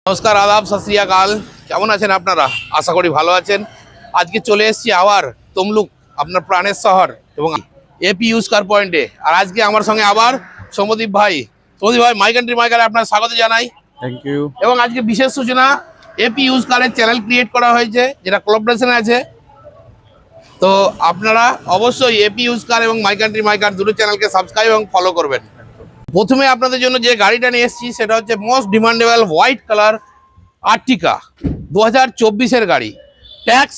নমস্কার, আদাব, সত শ্রী আকাল। কেমন আছেন আপনারা? আশা করি ভালো আছেন। আজকে চলে এসেছি আবার তমলুক, আপনার প্রাণের শহর এবং এপি ইউজ কার পয়েন্টে। আর আজকে আমার সঙ্গে আবার সৌম্যদীপ ভাই। সৌম্যদীপ ভাই, মাই কান্ট্রি মাই কারে আপনার স্বাগত জানাই। Thank you. এবং আজকে বিশেষ সূচনা, এপি ইউজ কারের চ্যানেল ক্রিয়েট করা হয়েছে, যেটা কোলাবোরেশনে আছে। তো আপনারা অবশ্যই এপি ইউজ কার এবং মাই কান্ট্রি মাই কার দুটো চ্যানেলকে সাবস্ক্রাইব এবং ফলো করবেন। প্রথমে আপনাদের জন্য যে গাড়িটা নিয়ে এসেছি সেটা হচ্ছে most demandable white colour Ertiga 2024-এর গাড়ি। ট্যাক্স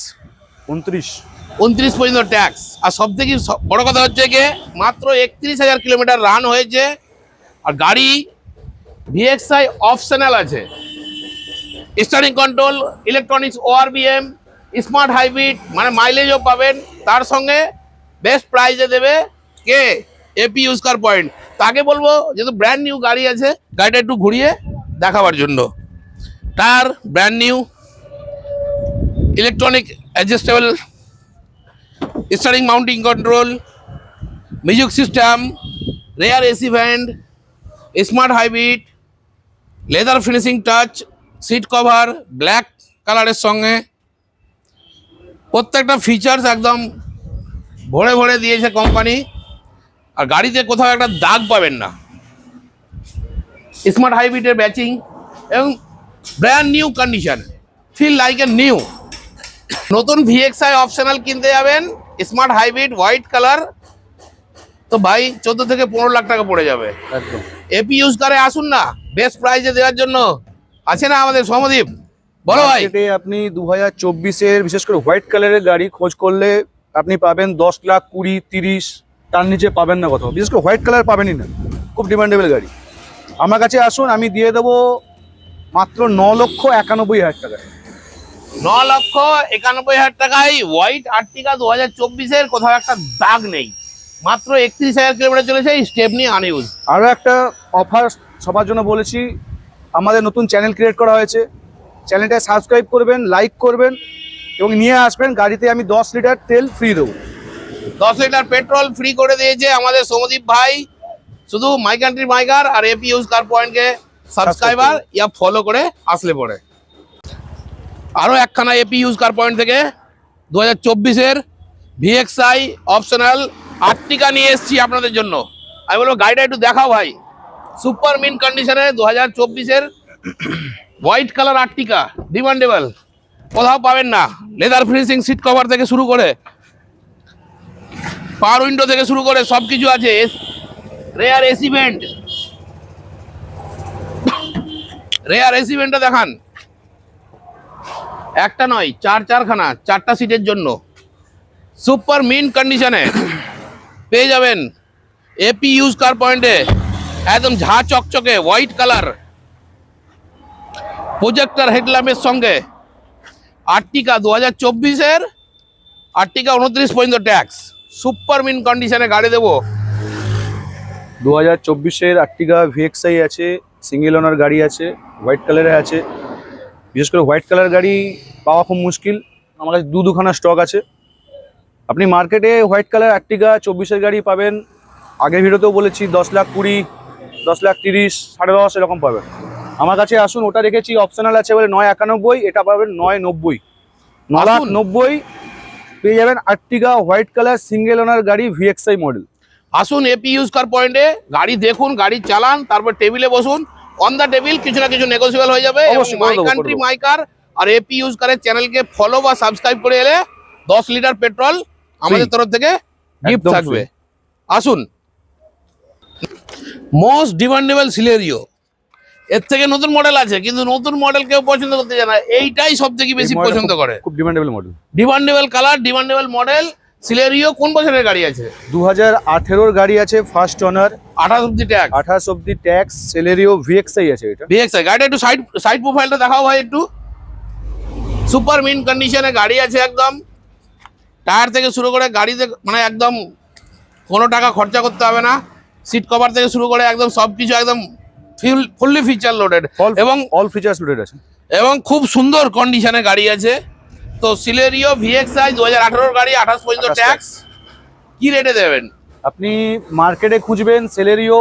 29 পর্যন্ত ট্যাক্স। আর সব থেকে বড় কথা হচ্ছে গিয়ে মাত্র 31,000 কিলোমিটার রান হয়েছে। আর গাড়ি ভিএক্সআই অপশনাল আছে, steering control, electronics, ORVM, smart hybrid, মানে মাইলেজও পাবেন। তার সঙ্গে বেস্ট প্রাইজে দেবে কে? AP use car point. তাকে বলবো, যেহেতু ব্র্যান্ড নিউ গাড়ি আছে, গাড়িটা একটু ঘুরিয়ে দেখাবার জন্য। Tyre brand new, electronic adjustable steering mounting control, music system, rear AC vent, smart hybrid, leather finishing touch, seat cover black কালারের সঙ্গে। প্রত্যেকটা ফিচার্স একদম ভরে ভরে দিয়েছে কোম্পানি। আর গাড়িতে কোথাও একটা দাগ পাবেন না। স্মার্ট হাইব্রিডের ব্যাচিং এবং brand new condition, feel like a new. নতুন ভিএক্সআই অপশনাল কিনতে যাবেন, স্মার্ট হাইব্রিড হোয়াইট কালার, তো ভাই 14 থেকে 15 লাখ টাকা পড়ে যাবে। একদম। এপি ইউজ করে আসুন না, বেস্ট প্রাইজে দেওয়ার জন্য আছে না আমাদের সৌম্যদীপ? বলো ভাই। মার্কেটে আপনি 2024-এর বিশেষ করে হোয়াইট কালারের গাড়ি খোঁজ করলে আপনি পাবেন 10 লাখ, 20, 30, তার নিচে পাবেন না কোথাও। বিশেষ করে হোয়াইট কালার পাবেনই না, খুব ডিমান্ডেবল গাড়ি। আমার কাছে আসুন, আমি দিয়ে দেবো মাত্র 9,91,000 টাকা। 9,91,000 টাকায় হোয়াইট আর্টিকা 2024-এর কোথাও একটা দাগ নেই। মাত্র 31,000 কিলোমিটার চলেছে, স্টেপনি আনইউজ। আরও একটা অফার সবার জন্য বলেছি, আমাদের নতুন চ্যানেল ক্রিয়েট করা হয়েছে। চ্যানেলটা সাবস্ক্রাইব করবেন, লাইক করবেন এবং নিয়ে আসবেন। গাড়িতে আমি 10 লিটার তেল ফ্রি দেবো। 10 লিটার পেট্রোল ফ্রি করে দিয়েছে আমাদের সৌম্যদীপ ভাই। শুধু মাই কান্ট্রি মাই কার আর এপি ইউজ কার পয়েন্টকে সাবস্ক্রাইবার ইয়া ফলো করে আসলে পরে। আরও একখানা এপি ইউজ কার পয়েন্ট থেকে 2024-এর ভিএক্সআই অপশনাল আর্টিকা নিয়ে এসেছি আপনাদের জন্য। আমি বলবো গাড়িটা একটু দেখাও ভাই। সুপার মিন কন্ডিশনে 2024-এর হোয়াইট কালার আর্টিকা, ডিমান্ডেবল, কোথাও পাবেন না। লেদার ফিনিশিং সিট কভার থেকে শুরু করে পাওয়ার উইন্ডো থেকে শুরু করে সব কিছু আছে। Rear AC vent, rear AC ভেন্টটা দেখান। একটা নয়, চারখানা, 4টা সিটের জন্য সুপার মিন কন্ডিশনে পেয়ে যাবেন এপি ইউজ কার পয়েন্টে। একদম ঝা চকচকে হোয়াইট কালার প্রজেক্টর হেডল্যাম্পের সঙ্গে আর্টিকা 2024-এর আর্টিকা 29 পর্যন্ত ট্যাক্স। সুপার মিন কন্ডিশনে গাড়ি দেবো। 2024-এর আর্টিকা ভিএক্সআই আছে, সিঙ্গেল ওনার গাড়ি আছে, হোয়াইট কালারে আছে। বিশেষ করে হোয়াইট কালার গাড়ি পাওয়া খুব মুশকিল, আমার কাছে দুখানা স্টক আছে। আপনি মার্কেটে হোয়াইট কালার আর্টিকা 24-এর গাড়ি পাবেন, আগের ভিডিওতেও বলেছি, 10 লাখ 20, 10 লাখ 30, 10.5 এরকম পাবেন। আমার কাছে আসুন, ওটা রেখেছি অপশনাল আছে বলে 991, এটা পাবেন 990। 9,90,000 পেয়ে যাবেন আর্টিকা হোয়াইট কালার সিঙ্গেল ওনার গাড়ি ভিএক্সআই মডেল। আসুন এপি ইউজ কার পয়েন্টে, গাড়ি দেখুন, গাড়ি চালান, তারপর টেবিলে বসুন। অন দ্য টেবিল কিছু না কিছু নেগোসিয়েবল হয়ে যাবে। মাই কান্ট্রি মাই কার আর এপি ইউজ কারের চ্যানেলকে ফলো বা সাবস্ক্রাইব করে এলে 10 লিটার পেট্রোল আমাদের তরফ থেকে গিফট থাকবে। আসুন। মোস্ট ডিমান্ডেবল সিলেরিও, এর থেকে নতুন মডেল আছে, কিন্তু নতুন মডেল কেউ পছন্দ করতে চায় না, এইটাই সব থেকে বেশি পছন্দ করে। খুব demandable model, demandable colour, demandable model. Celerio কোন বছরের গাড়ি আছে? 2018-এর গাড়ি আছে, ফার্স্ট ওনার, 28 অব্দি ট্যাক্স। 28 অব্দি ট্যাক্স। সিলেরিও ভিএক্সআই আছে এটা। ভিএক্সআই গাড়িটা একটু সাইড প্রোফাইলটা দেখাও ভাই একটু। সুপার মিন কন্ডিশনে গাড়ি আছে একদম। টায়ার থেকে শুরু করে গাড়িতে মানে একদম কোনো টাকা খরচা করতে হবে না। সিট কভার থেকে শুরু করে একদম সব কিছু একদম ফুললি ফিচার লোডেড এবং অল ফিচার্স লোডেড আছে এবং খুব সুন্দর কন্ডিশনে গাড়ি আছে। তো সিলেরিও ভিএক্সআই 2018-এর গাড়ি, 28 পর্যন্ত ট্যাক্স। কি রেটে দেবেন? আপনি মার্কেটে খুঁজবেন সেলেরিও,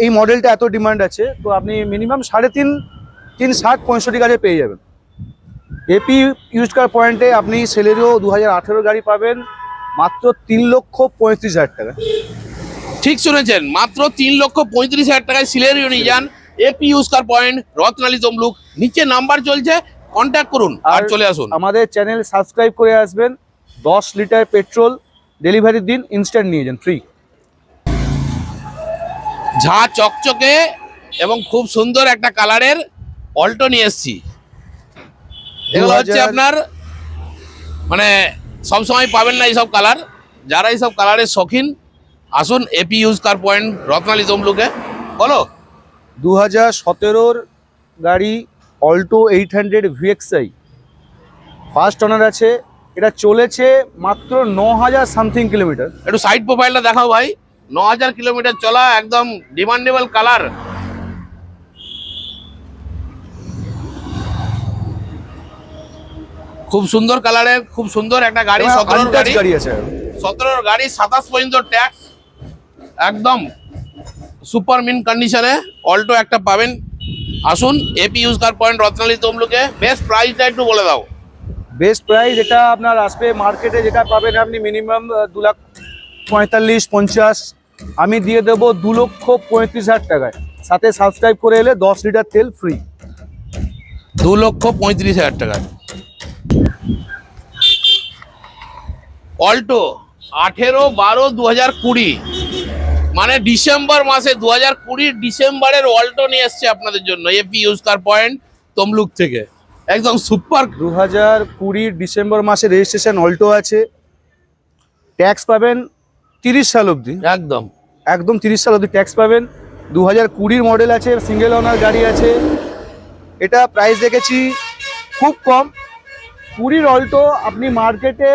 এই মডেলটা এত ডিমান্ড আছে, তো আপনি মিনিমাম 3.5 360-65 কাজে পেয়ে যাবেন। এপি ইউজ কার পয়েন্টে আপনি সেলেরিও 2018 গাড়ি পাবেন মাত্র 3,35,000 টাকা। ঠিক শুনেছেন, মাত্র 3,35,000 টাকায় সিলেরিও নিয়ে যান AP use car point, Ratnali Tamluk. নিচে নাম্বার চলছে, কন্ট্যাক্ট করুন আর চলে আসুন। আমাদের চ্যানেল সাবস্ক্রাইব করে আসবেন। 10 লিটার পেট্রোল ডেলিভারি দিন, ইনস্ট্যান্ট নিয়ে যান ফ্রি। ঝা চকচকে এবং খুব সুন্দর একটা কালারের অল্টো নিয়ে এসেছি। এগুলো হচ্ছে আপনার মানে সবসময় পাবেন না এইসব কালার। যারা এইসব কালারের শৌখিন, আসুন AP use car point, Ratnali তমলুকে। বলো। 2017 গাড়ি অল্টো 800 VXI ফার্স্ট ওনার আছে। এটা চলেছে মাত্র 9,000 সামথিং কিলোমিটার। একটু সাইড প্রোফাইলটা দেখাও ভাই। 9,000 কিলোমিটার চলা, একদম ডিমান্ডেবল কালার। খুব সুন্দর কালারের, খুব সুন্দর একটা গাড়ি। 17 গাড়ি আছে, 17 গাড়ি, 27 পর্যন্ত ট্যাক্স, একদম সুপার মিন কন্ডিশনে অল্টো একটা পাবেন। আসুন AP use car point, Ratnali তমলুকে। বেস্ট প্রাইসটা একটু বলে দাও। বেস্ট প্রাইস এটা আপনার আসবে মার্কেটে যেটা পাবেন আপনি মিনিমাম 2,45,50, আমি দিয়ে দেবো 2,35,000 টাকায়। সাথে সাবস্ক্রাইব করে এলে 10 লিটার তেল ফ্রি। 2,35,000 টাকা অল্টো 18/12/2020, মানে ডিসেম্বর মাসে 2020 ডিসেম্বরের অল্টো নিয়ে এসছে আপনাদের জন্য AP use car point Tamluk থেকে। একদম সুপার। 2020 ডিসেম্বর মাসে রেজিস্ট্রেশন অল্টো আছে। ট্যাক্স পাবেন 30 সাল অবধি, একদম একদম 30 সাল অবধি ট্যাক্স পাবেন। 2020 মডেল আছে, সিঙ্গেল ওনার গাড়ি আছে। এটা প্রাইস দেখেছি খুব কম। 20 অল্টো আপনি মার্কেটে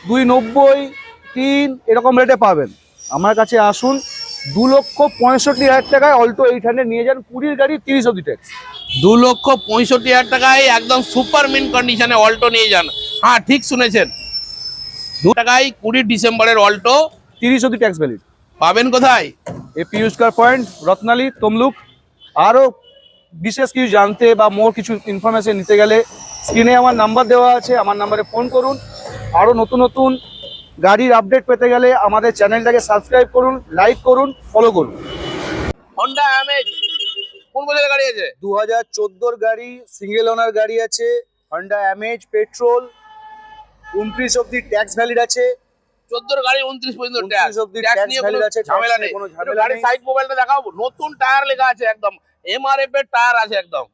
2,90, 3 এরকম রেটে পাবেন। আমার কাছে আসুন, 2,65,000 টাকায় অল্টো 800 নিয়ে যান। 20 গাড়ি 30 অবধি ট্যাক্স। 2,65,000 টাকায় একদম সুপার মিন কন্ডিশনে অল্টো নিয়ে যান। হ্যাঁ, ঠিক শুনেছেন, 2 টাকায় 20 ডিসেম্বরের অল্টো 30 অবধি ট্যাক্স ভ্যালিড পাবেন। কোথায়? AP use car point, Ratnali Tamluk. আরও বিশেষ কিছু জানতে বা মোর কিছু ইনফরমেশন নিতে গেলে স্ক্রিনে আমার নাম্বার দেওয়া আছে, আমার নাম্বারে ফোন করুন। আরও নতুন নতুন গাড়ির আপডেট পেতে গেলে আমাদের চ্যানেলটাকে সাবস্ক্রাইব করুন, লাইক করুন, ফলো করুন। হন্ডা অ্যামেজ কোন বছরের গাড়ি আছে? 2014 গাড়ি, সিঙ্গেল ওনার গাড়ি আছে। হন্ডা অ্যামেজ পেট্রোল, 29 অবধি ট্যাক্স ভ্যালিড আছে। 14 গাড়ি 29 পর্যন্ত 29 ট্যাক্স। অবধি ট্যাক্স ট্যাক্স নিয়ে কোনো ভ্যালিড আছে, ঝামেলা নেই। কোনো ঝামেলা গাড়ির নেই। সাইড মোবাইলটা দেখাও, নতুন টায়ার লেখা আছে, একদম এমআরএফ এর টায়ার আছে একদম।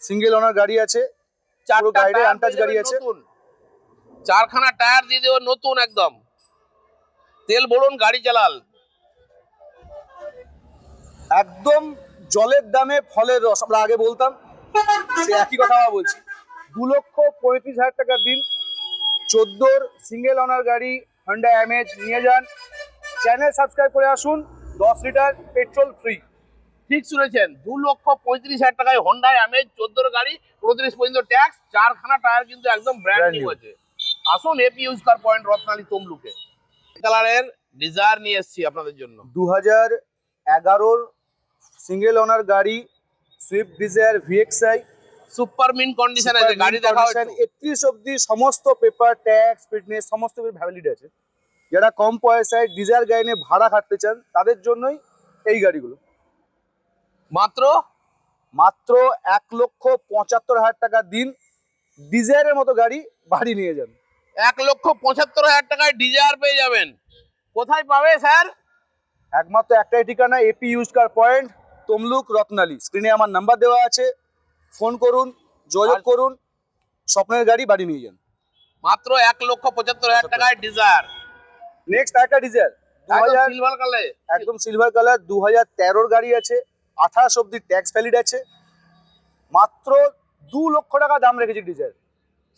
সিঙ্গেল ওনার গাড়ি আছে, পুরো চারটা গাড়িতে টায়ার আনটাচ গাড়ি আছে। নতুন, 4খানা টায়ার দিয়ে দেবো নতুন একদম। তেল ভরুন, গাড়ি চালাল। একদম জলের দামে ফলের রস, আমরা আগে বলতাম, সে একই কথা আমরা বলছি। 2,35,000 টাকা দিন। 14 সিঙ্গেল ওনার গাড়ি হন্ডা অ্যামেজ নিয়ে যান। চ্যানেল সাবস্ক্রাইব করে আসুন, 10 লিটার পেট্রোল ফ্রি। ঠিক শুনেছেন, 2,35,000 টাকায় হন্ডা অ্যামেজ 14 গাড়ি, 29 পর্যন্ত ট্যাক্স, 4খানা টায়ার কিন্তু একদম ব্র্যান্ড Brand নিউ new। আছে। আসুন AP use car point, Ratnali তমলুকে। কালারের ডিজায়ার নিয়ে এসেছি আপনাদের জন্য। 2011 সিঙ্গেল ওনার গাড়ি Swift Dzire VXI, super mint condition আছে, গাড়ি দেখাও একটু। 31 অবধি সমস্ত পেপার, ট্যাক্স, ফিটনেস সমস্ত ভ্যালিড আছে। যারা কম পয়সায় ডিজায়ার গাড়ি নিয়ে ভাড়া খাটতে চান তাদের জন্যই এই গাড়িগুলো। মাত্র মাত্র 1,75,000 টাকা দিন, ডিজায়ারের মতো গাড়ি বাড়ি নিয়ে যান। 1,75,000 টাকায় ডিজায়ার পেয়ে যাবেন। কোথায় পাবে স্যার? একমাত্র একটাই ঠিকানা, AP use car point, Tamluk, Ratnali. স্ক্রিনে আমার নাম্বার দেওয়া আছে, ফোন করুন, যোগাযোগ করুন, স্বপ্নের গাড়ি বাড়ি নিয়ে যান। মাত্র 1,75,000 টাকায় ডিজায়ার। নেক্সট একটা ডিজায়ার সিলভার কালার, একদম সিলভার কালার, 2013 গাড়ি আছে, 28 অবধি ট্যাক্স ভ্যালিড আছে। মাত্র 2 লক্ষ টাকা দাম রেখেছি ডিজায়ার।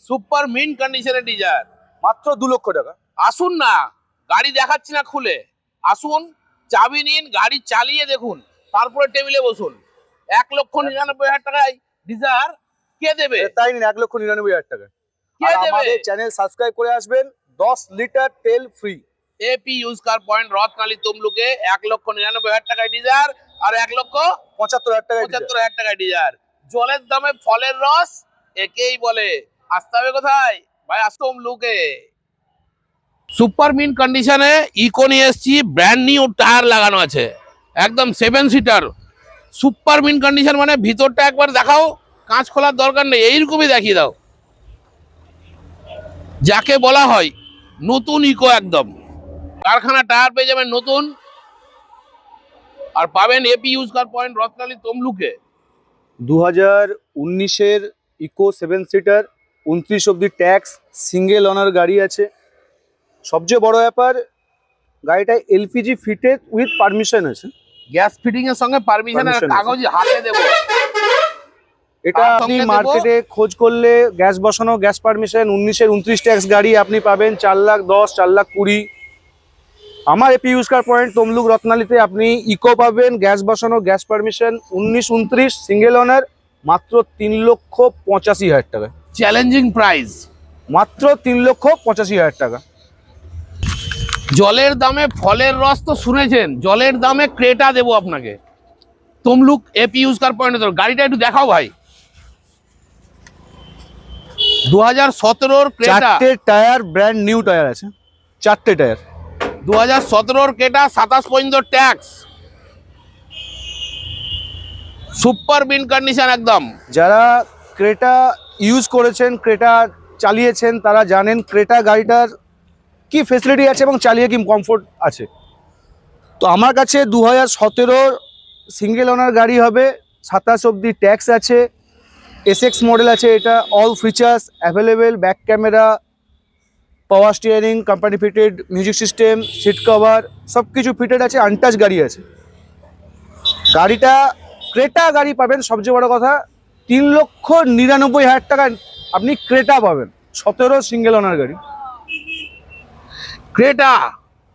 সুপার মিন কন্ডিশনের ডিজায়ার, মাত্র 2 লক্ষ টাকা। আসুন না, গাড়ি দেখাচ্ছি না খুলে, আসুন চাবি নিন, গাড়ি চালিয়ে দেখুন, তারপরে টেবিলে বসুন। 1,99,000 টাকায় ডিজায়ার কে দেবে? তাই নিন, 1,99,000 টাকা। কে আর দেবে? আমাদের চ্যানেল সাবস্ক্রাইব করে আসবেন, 10 লিটার তেল free. AP use car point, Rathkali তমলুকে। 1,99,000 টাকায় ডিজায়ার আর 1,75,000 টাকায় টাকায় ডিজায়ার। জলের দামে ফলের রস, একেই বলে। আসতে হবে কোথায় ভাই? আসতো লুকে। সুপার মিন কন্ডিশনে ইকো নিয়ে এসছি, ব্র্যান্ড নিউ টায়ার লাগানো আছে, একদম 7 সিটার। সুপার মিন কন্ডিশন মানে ভিতরটা একবার দেখাও, কাঁচ খোলার দরকার নেই, এইরকমই দেখিয়ে দাও। যাকে বলা হয় নতুন ইকো, একদম কারখানা টায়ার পেয়ে যাবেন নতুন। আর পাবেন AP use car point Rathkali তমলুকে। 2019-এর ইকো 7 সিটার, 29 অব্দি ট্যাক্স, সিঙ্গেল ওনার গাড়ি আছে। সবচেয়ে বড় ব্যাপার, গাড়িটা এলপিজি ফিটেড উইথ পারমিশন আছে। গ্যাস ফিটিং এর সঙ্গে পারমিশনের Permission আছে। কাগজ হাতে দেবো। এটা তার আপনি সঙ্গে দেবো- মার্কেটে খোঁজ করলে গ্যাস বসানো, গ্যাস পারমিশন, 19-এর 29 ট্যাক্স গাড়ি আপনি পাবেন 4,10,000, 4,20,000। আমার AP use car point Tamluk রত্নালিতে আপনি ইকো পাবেন, গ্যাস বসানো, গ্যাস পারমিশন, 19-29 সিঙ্গেল ওনার, মাত্র 3,85,000 টাকা। Challenging price. মাত্র 3,85,000 টাকা। জলের দামে ফলের রস তো শুনেছেন, জলের দামে ক্রেটা দেবো আপনাকে। Tamluk AP use car point. গাড়িটা একটু দেখাও ভাই। 2017-র ক্রেটা, চারটে টায়ার ব্র্যান্ড নিউ টায়ার আছে, চারটে টায়ার। 2017-র ক্রেটা, 27 পর্যন্ত ট্যাক্স, সুপার বিন কন্ডিশন একদম। যারা ক্রেটা ইউজ করেছেন, ক্রেটা চালিয়েছেন, তারা জানেন ক্রেটা গাড়িটার কি ফেসিলিটি আছে এবং চালিয়ে কি কমফোর্ট আছে। তো আমার কাছে 2017-র সিঙ্গেল ওনার গাড়ি হবে, 27 অব্দি ট্যাক্স আছে, এসএক্স মডেল আছে। এটা all features available, back camera, power steering, company fitted music system, seat cover, সব কিছু ফিটেড আছে, আনটাচ গাড়ি আছে। গাড়িটা ক্রেটা গাড়ি পাবেন, সবচেয়ে বড় কথা 3,99,000 টাকা আপনি ক্রেটা পাবেন, 17 সিঙ্গেল ওনার গাড়ি। ক্রেটা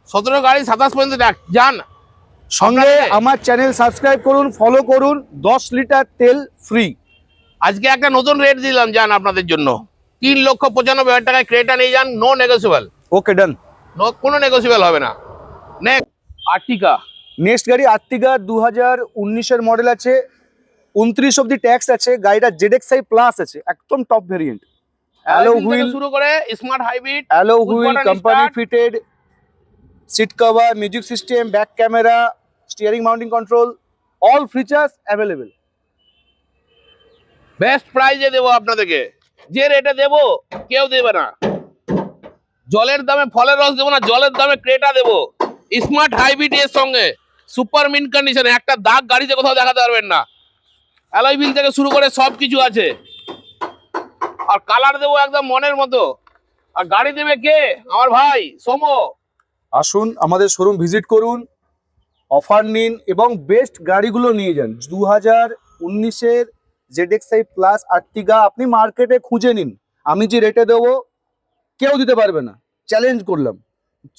17 গাড়ি 27 পর্যন্ত ট্যাক্স। যান সঙ্গে আপনাদের- আমার চ্যানেল সাবস্ক্রাইব করুন, ফলো করুন, 10 লিটার তেল ফ্রি। আজকে একটা নতুন রেট দিলাম, যান আপনাদের জন্য 3,95,000 টাকায় ক্রেটা নিয়ে যান, নো নেগোসিয়েবল। ওকে ডান। কোনো নেগোসিয়েবল হবে না। নেক্সট আর্টিকা। নেক্সট গাড়ি আর্টিগা, 2019-এর মডেল আছে, 29 অব্দি ট্যাক্স আছে। গাড়িটা ZXi প্লাস আছে, একদম টপ ভেরিয়েন্ট। অ্যালো হুইল, শুরু করে smart hybrid, alloy wheel, company fitted, seat cover, music system, back camera, steering mounting control, all features available. Best প্রাইজে দেবো আপনাদেরকে। যে রেটে দেবো কেউ দেবে না। জলের দামে ফলের রস দেবো না, জলের দামে ক্রেটা দেবো, স্মার্ট হাইব্রিড এর সঙ্গে সুপার মিন কন্ডিশনে। একটা দাগ গাড়িতে কোথাও দেখাতে পারবেন না। অ্যালয় হুইল থেকে শুরু করে সব কিছু আছে। আর কালার দেবো একদম মনের মতো। আর গাড়ি দেবে কে? আমার ভাই সোমো। আসুন আমাদের শোরুম ভিজিট করুন, অফার নিন এবং বেস্ট গাড়িগুলো নিয়ে যান। 2019-এর ZXi প্লাস আর্টিগা আপনি মার্কেটে খুঁজে নিন, আমি যে রেটে দেবো কেউ দিতে পারবে না, চ্যালেঞ্জ করলাম।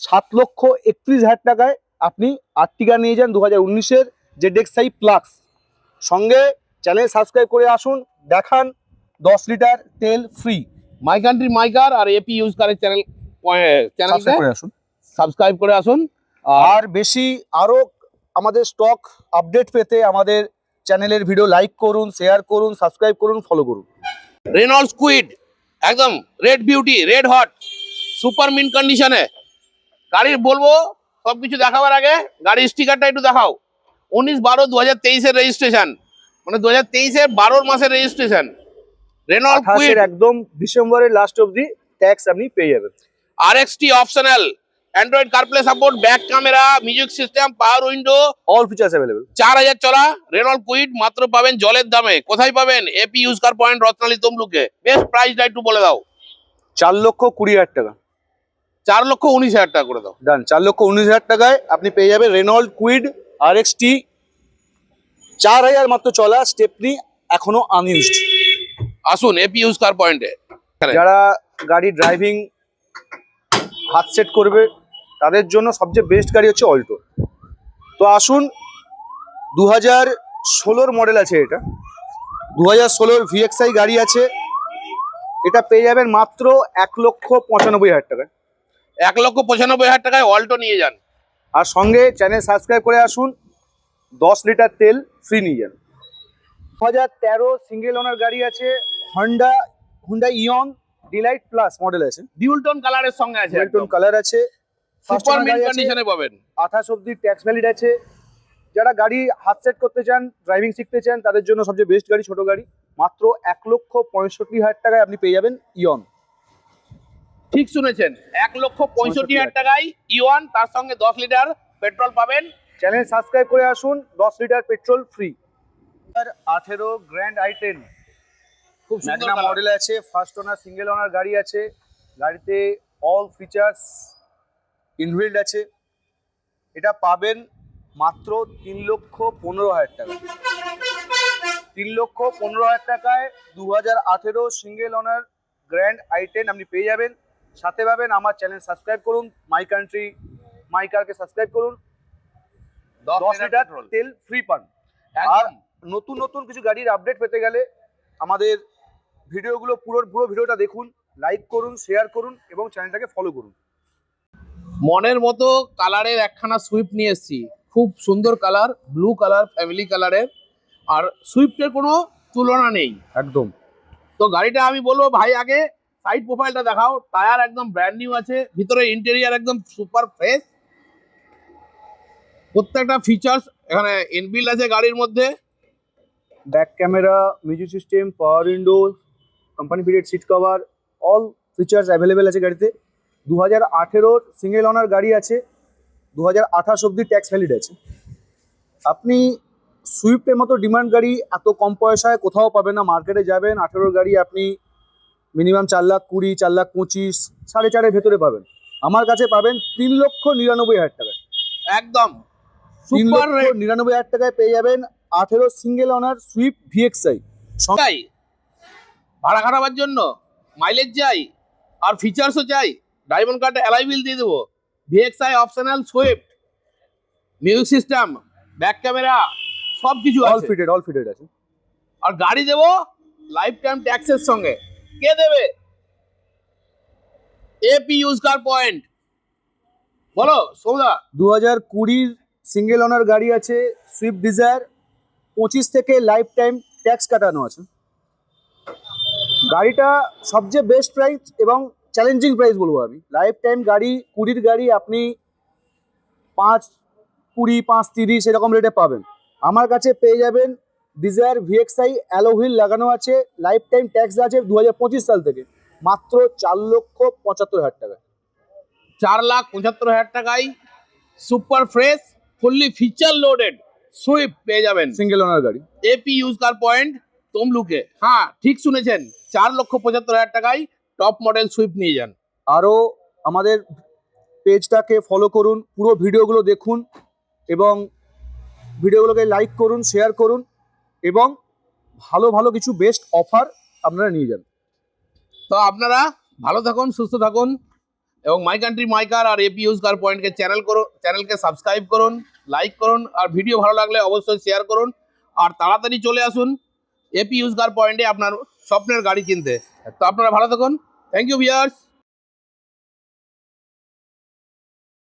7,31,000 টাকায় আপনি আর্টিগা নিয়ে যান 2019-এর ZXi প্লাস। সঙ্গে চ্যানেল সাবস্ক্রাইব করে আসুন, দেখান 10 লিটার তেল free. My country my car আর এপি ইউজ কারের চ্যানেলকে সাবস্ক্রাইব করে আসুন। সাবস্ক্রাইব করে আসুন। আর বেশি আরো আমাদের স্টক আপডেট পেতে আমাদের চ্যানেলের ভিডিও লাইক করুন, শেয়ার করুন, সাবস্ক্রাইব করুন, ফলো করুন। রেনল্ড স্কুইড একদম red beauty, red hot, super mint কন্ডিশনে গাড়ির বলবো। সবকিছু দেখাবার আগে গাড়ির স্টিকারটা একটু দেখাও। 19/12/2023-এর রেজিস্ট্রেশন, মানে 2023-এর 12 মাসের রেজিস্ট্রেশন। রেনল্ড 28-এর কুইড, একদম ডিসেম্বরের লাস্ট অবধি ট্যাক্স আপনি পেয়ে যাবেন। RXT optional, Android CarPlay support, back camera, music system, power window, all features available. 4,000 চলা রেনল্ড কুইড মাত্র পাবেন জলের দামে। কোথায় পাবেন? AP use car point Ratnali তমলুকে। বেস্ট প্রাইসটা একটু বলে দাও। 4,20,000 টাকা। 4,19,000 টাকা করে দাও। ডান, 4,19,000 টাকায় আপনি পেয়ে যাবেন রেনল্ড কুইড RXT। 4,000 মাত্র চলা, স্টেপনি এখনো আনইউজড। আসুন এপি ইউজ কার পয়েন্টে। যারা গাড়ি ড্রাইভিং হাত সেট করবে তাদের জন্য সবচেয়ে বেস্ট গাড়ি হচ্ছে অল্টো। তো আসুন, 2016-র মডেল আছে এটা, 2016-র VXi গাড়ি আছে। এটা পেয়ে যাবেন মাত্র 1,95,000 টাকায়। 1,95,000 টাকায় অল্টো নিয়ে যান। আর সঙ্গে চ্যানেল সাবস্ক্রাইব করে আসুন, 10 লিটার তেল ফ্রি নিয়ে যান। 2013 সিঙ্গেল ওনার গাড়ি আছে, হুন্ডা ইয়ন ডিলাইট প্লাস মডেল আছে, ডিউল টোন কালারের সঙ্গে আছে, ডুয়াল টোন কালার আছে, সুপার মিন্ট কন্ডিশনে পাবেন। 28 অব্দি ট্যাক্স ভ্যালিড আছে। যারা গাড়ি হাত সেট করতে চান, ড্রাইভিং শিখতে চান, তাদের জন্য সবচেয়ে বেস্ট গাড়ি ছোট গাড়ি। মাত্র 1,65,000 টাকায় আপনি পেয়ে যাবেন ইয়ন। ঠিক শুনেছেন, 1,65,000 টাকায় ইওয়ান, তার সঙ্গে 10 লিটার পেট্রোল পাবেন। চ্যানেল সাবস্ক্রাইব করে আসুন, 10 litre petrol free. 18 grand i10 খুব সুন্দর ম্যাগনা কালার। মডেল আছে, ফার্স্ট ওনার সিঙ্গেল ওনার গাড়ি আছে। গাড়িতে অল ফিচার্স ইনবিল্ড আছে। এটা পাবেন মাত্র 3,15,000 টাকা। 3,15,000 টাকায় 2018 সিঙ্গেল ওনার গ্র্যান্ড i10 আপনি পেয়ে যাবেন। সাথে পাবেন আমার চ্যানেল সাবস্ক্রাইব করুন, মাই কান্ট্রি মাই কারকে সাবস্ক্রাইব করুন, 10 লিটার পেট্রোল তেল ফ্রি পান। আর একদম। নতুন নতুন কিছু গাড়ির আপডেট পেতে গেলে আমাদের ভিডিওগুলো পুরো ভিডিওটা দেখুন, লাইক করুন, শেয়ার করুন এবং চ্যানেলটাকে ফলো করুন। মনের মতো কালারের একখানা সুইফট নিয়ে এসেছি, খুব সুন্দর কালার, ব্লু কালার, ফ্যামিলি কালারের। আর সুইফটের কোনো তুলনা নেই একদম। তো গাড়িটা আমি বলবো ভাই আগে সাইড প্রোফাইলটা দেখাও। টায়ার একদম ব্র্যান্ড নিউ আছে, ভিতরে ইন্টেরিয়ার একদম সুপার ফ্রেশ, প্রত্যেকটা ফিচার্স এখানে ইনবিল্ড আছে গাড়ির মধ্যে। Back camera, music system, power window, company fitted seat cover, all features available আছে গাড়িতে। 2018 সিঙ্গেল ওনার গাড়ি আছে, 2028 অব্দি ট্যাক্স ভ্যালিড আছে। আপনি সুইফটের মতো ডিমান্ড গাড়ি এত কম পয়সায় কোথাও পাবেন না। মার্কেটে যাবেন, 18 গাড়ি আপনি মিনিমাম 4,20,000, 4,25,000, 4.5 ভেতরে পাবেন। আমার কাছে পাবেন 3,99,000 টাকায়। একদম সুপার রেট 3,99,000 টাকায় পেয়ে যাবেন 18 সিঙ্গেল ওনার সুইফট ভিএক্সআই। চাই, ভাড়া খাটাবার জন্য মাইলেজ চাই, আর ফিচার্সও চাই। ডায়মন্ড কার্ডে অ্যালয় হুইল দিয়ে দেবো, VXI optional Swift, music system, back camera, সব কিছু অল আছে। ফিটেড আছে। আর গাড়ি দেবো লাইফ টাইম ট্যাক্সের সঙ্গে। কে দেবে? AP use car point. বলো সৌদা। 2020 সিঙ্গেল ওনার গাড়ি আছে, সুইফট ডিজায়ার, 25 থেকে লাইফ টাইম ট্যাক্স কাটানো আছে। গাড়িটা সবচেয়ে বেস্ট প্রাইস এবং চ্যালেঞ্জিং প্রাইস বলবো আমি। লাইফ টাইম গাড়ি, 20 গাড়ি আপনি 5,20, 5,30 এরকম রেটে পাবেন। আমার কাছে পেয়ে যাবেন ডিজায়ার ভিএক্সআই, অ্যালো হুইল লাগানো আছে, লাইফ টাইম ট্যাক্স আছে 2025 সাল থেকে, মাত্র 4,75,000 টাকায়। 4,75,000 টাকায় super fresh fully feature loaded Swift পেয়ে যাবেন সিঙ্গেল ওনার গাড়ি। এপি ইউজ কার পয়েন্ট তমলুকে। হ্যাঁ ঠিক শুনেছেন, 4,75,000 টাকায় টপ মডেল সুইফট নিয়ে যান। আরও আমাদের পেজটাকে ফলো করুন, পুরো ভিডিওগুলো দেখুন এবং ভিডিওগুলোকে লাইক করুন, শেয়ার করুন এবং ভালো ভালো কিছু বেস্ট অফার আপনারা নিয়ে যান। তো আপনারা ভালো থাকুন, সুস্থ থাকুন এবং মাই কান্ট্রি মাই কার আর এপি ইউজ কার পয়েন্টকে চ্যানেলকে সাবস্ক্রাইব করুন, লাইক করুন, আর ভিডিও ভালো লাগলে অবশ্যই শেয়ার করুন। আর তাড়াতাড়ি চলে আসুন এপি ইউজ কার পয়েন্টে আপনার স্বপ্নের গাড়ি কিনতে। তো আপনারা ভালো থাকুন, থ্যাংক ইউ ভিউয়ার্স।